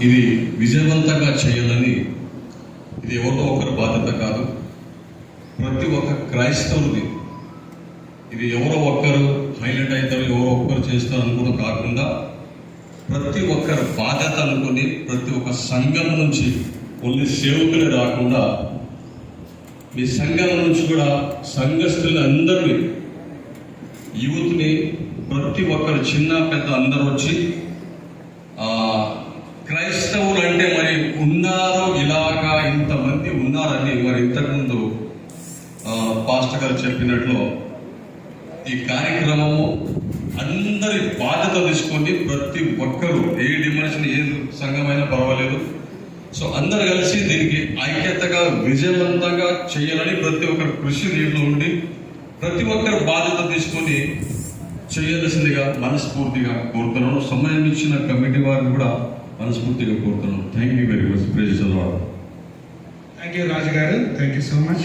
ఇది విజయవంతంగా చేయాలని ఇది ఎవరో ఒకరి బాధ్యత కాదు, ప్రతి ఒక్క క్రైస్తవుడిది. ఇది ఎవరో ఒక్కరు హైలైట్ అవుతారు, ఎవరో ఒక్కరు చేస్తారు అనుకుని కాకుండా ప్రతి ఒక్కరు బాధ్యత అనుకుని ప్రతి ఒక్క సంఘం నుంచి ఓన్లీ సేవకులే రాకుండా మీ సంఘం నుంచి కూడా సంఘస్థులు అందరినీ, యూత్ని, ప్రతి ఒక్కరు చిన్న పెద్ద అందరూ వచ్చి క్రైస్తవులు అంటే మరి ఉన్నారు, ఇలాగా ఇంతమంది ఉన్నారని మరి ఇంతకుముందు పాస్టర్ గారు చెప్పినట్లు ఈ కార్యక్రమము అందరి బాధ్యత తీసుకొని ప్రతి ఒక్కరూ ఏ డిమెన్షన్ ఏ సంఘమైనా పర్వాలేదు, సో అందరు కలిసి దీనికి ఐక్యతగా విజయవంతంగా చేయాలని ప్రతి ఒక్కరు కృషి దీంట్లో ఉండి ప్రతి ఒక్కరు బాధ్యత తీసుకొని చేయాల్సిందిగా మనస్ఫూర్తిగా కోరుతున్నాను. సమయం ఇచ్చిన కమిటీ వారిని కూడా మనస్ఫూర్తిగా కోరుతున్నాను. Thank you very much. Praise the Lord. Thank you Raju garu, thank you so much.